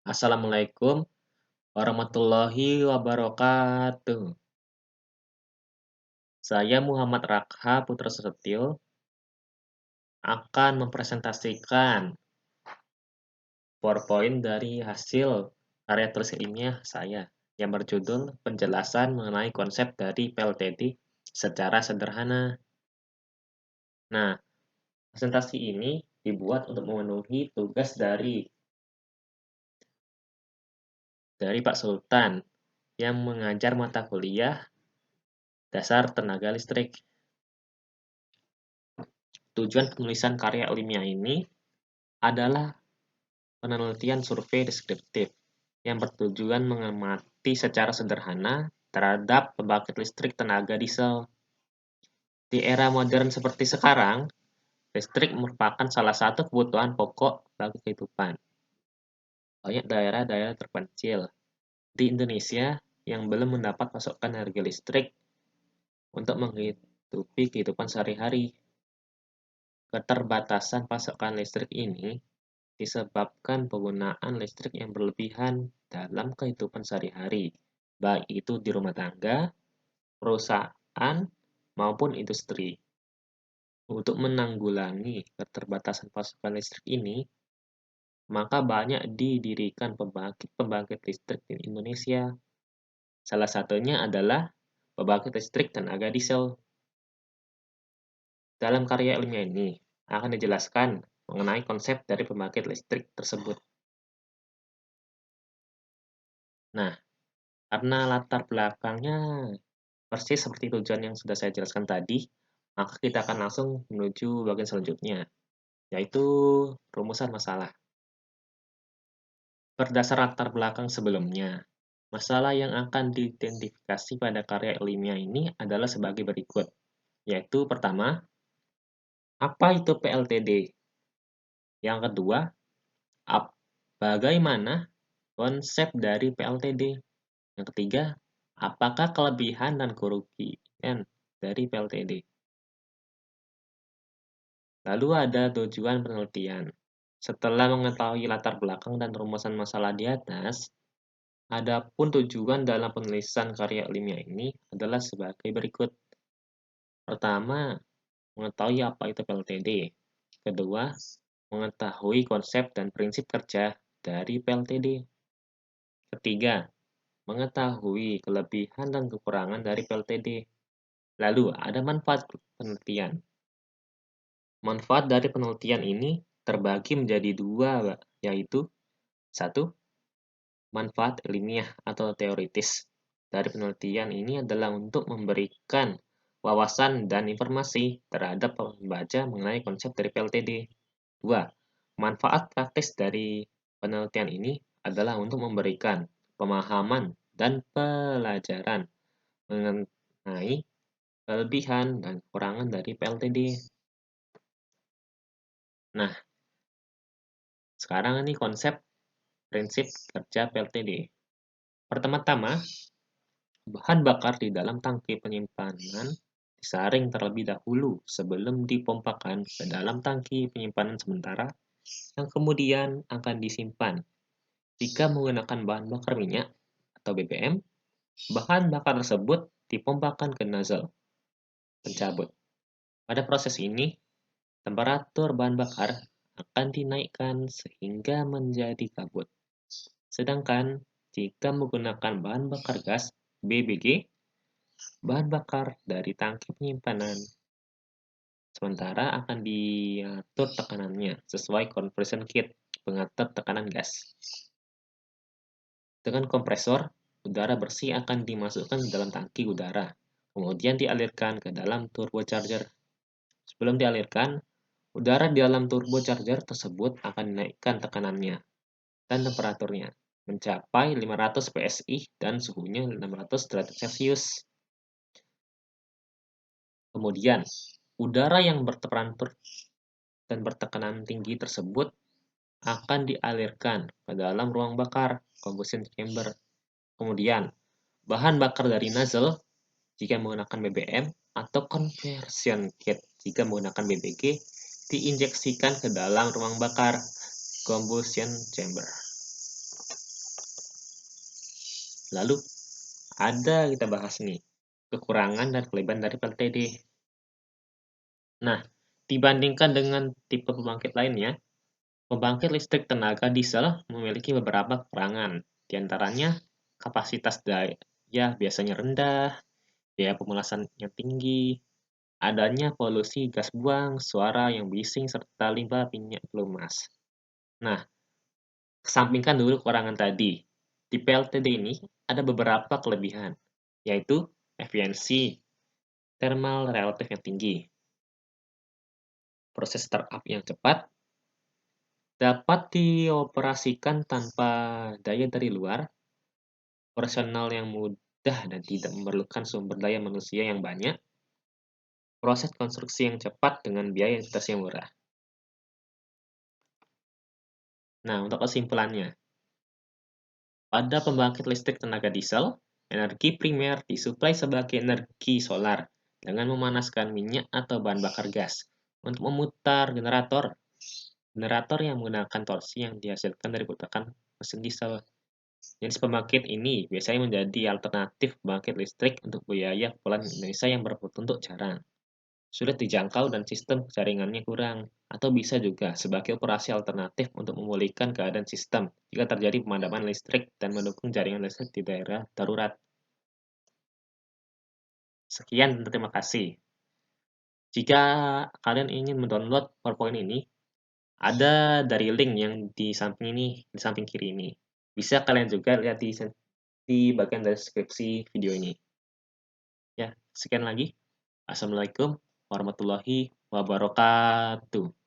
Assalamualaikum warahmatullahi wabarakatuh. Saya Muhammad Rakha Putra Setio akan mempresentasikan PowerPoint dari hasil karya tulis ilmiah saya yang berjudul Penjelasan mengenai konsep dari PLTD secara sederhana. Nah, presentasi ini dibuat untuk memenuhi tugas dari Pak Sultan yang mengajar mata kuliah Dasar Tenaga Listrik. Tujuan penulisan karya ilmiah ini adalah penelitian survei deskriptif yang bertujuan mengamati secara sederhana terhadap pembangkit listrik tenaga diesel. Di era modern seperti sekarang, listrik merupakan salah satu kebutuhan pokok bagi kehidupan. Banyak daerah-daerah terpencil di Indonesia yang belum mendapat pasokan energi listrik untuk menghidupi kehidupan sehari-hari. Keterbatasan pasokan listrik ini disebabkan penggunaan listrik yang berlebihan dalam kehidupan sehari-hari, baik itu di rumah tangga, perusahaan, maupun industri. Untuk menanggulangi keterbatasan pasokan listrik ini, maka banyak didirikan pembangkit listrik di Indonesia. Salah satunya adalah pembangkit listrik tenaga diesel. Dalam karya ilmiah ini akan dijelaskan mengenai konsep dari pembangkit listrik tersebut. Nah, karena latar belakangnya persis seperti tujuan yang sudah saya jelaskan tadi, maka kita akan langsung menuju bagian selanjutnya, yaitu rumusan masalah. Berdasar latar belakang sebelumnya, masalah yang akan diidentifikasi pada karya ilmiah ini adalah sebagai berikut, yaitu pertama, apa itu PLTD? Yang kedua, bagaimana konsep dari PLTD? Yang ketiga, apakah kelebihan dan kerugian dari PLTD? Lalu ada tujuan penelitian. Setelah mengetahui latar belakang dan rumusan masalah di atas, adapun tujuan dalam penulisan karya ilmiah ini adalah sebagai berikut. Pertama, mengetahui apa itu PLTD. Kedua, mengetahui konsep dan prinsip kerja dari PLTD. Ketiga, mengetahui kelebihan dan kekurangan dari PLTD. Lalu, ada manfaat penelitian. Manfaat dari penelitian ini terbagi menjadi dua, yaitu satu, manfaat ilmiah atau teoritis dari penelitian ini adalah untuk memberikan wawasan dan informasi terhadap pembaca mengenai konsep dari PLTD. Dua, manfaat praktis dari penelitian ini adalah untuk memberikan pemahaman dan pelajaran mengenai kelebihan dan kekurangan dari PLTD. Nah, sekarang ini konsep prinsip kerja PLTD. Pertama-tama, bahan bakar di dalam tangki penyimpanan disaring terlebih dahulu sebelum dipompakan ke dalam tangki penyimpanan sementara yang kemudian akan disimpan. Jika menggunakan bahan bakar minyak atau BBM, bahan bakar tersebut dipompakan ke nozzle pencabut. Pada proses ini, temperatur bahan bakar akan dinaikkan sehingga menjadi kabut. Sedangkan jika menggunakan bahan bakar gas BBG, bahan bakar dari tangki penyimpanan sementara akan diatur tekanannya sesuai conversion kit pengatur tekanan gas. Dengan kompresor, udara bersih akan dimasukkan ke dalam tangki udara, kemudian dialirkan ke dalam turbocharger. Sebelum dialirkan, udara di dalam turbocharger tersebut akan dinaikkan tekanannya dan temperaturnya mencapai 500 PSI dan suhunya 600 derajat Celcius. Kemudian, udara yang bertemperatur dan bertekanan tinggi tersebut akan dialirkan ke dalam ruang bakar, combustion chamber. Kemudian, bahan bakar dari nozzle jika menggunakan BBM atau conversion kit jika menggunakan BBG diinjeksikan ke dalam ruang bakar, combustion chamber. Lalu ada kita bahas nih, kekurangan dan kelebihan dari PLTD. Nah, dibandingkan dengan tipe pembangkit lainnya, pembangkit listrik tenaga diesel memiliki beberapa kekurangan. Di antaranya, kapasitas daya biasanya rendah, biaya pemulasan yang tinggi, adanya polusi gas buang, suara yang bising, serta limbah minyak pelumas. Nah, kesampingkan dulu kekurangan tadi. Di PLTD ini ada beberapa kelebihan, yaitu efisiensi thermal relatif yang tinggi, proses startup yang cepat, dapat dioperasikan tanpa daya dari luar, operasional yang mudah dan tidak memerlukan sumber daya manusia yang banyak, proses konstruksi yang cepat dengan biaya investasi yang murah. Nah, untuk kesimpulannya, pada pembangkit listrik tenaga diesel, energi primer disuplai sebagai energi solar dengan memanaskan minyak atau bahan bakar gas untuk memutar generator. Generator yang menggunakan torsi yang dihasilkan dari putaran mesin diesel. Jenis pembangkit ini biasanya menjadi alternatif pembangkit listrik untuk biaya kepulauan Indonesia yang berbentuk jarang, sulit dijangkau dan sistem jaringannya kurang, atau bisa juga sebagai operasi alternatif untuk memulihkan keadaan sistem jika terjadi pemadaman listrik dan mendukung jaringan listrik di daerah darurat. Sekian dan terima kasih. Jika kalian ingin mendownload PowerPoint ini, ada dari link yang di samping ini, di samping kiri ini. Bisa kalian juga lihat di bagian deskripsi video ini. Ya, sekian lagi. Assalamualaikum warahmatullahi wabarakatuh.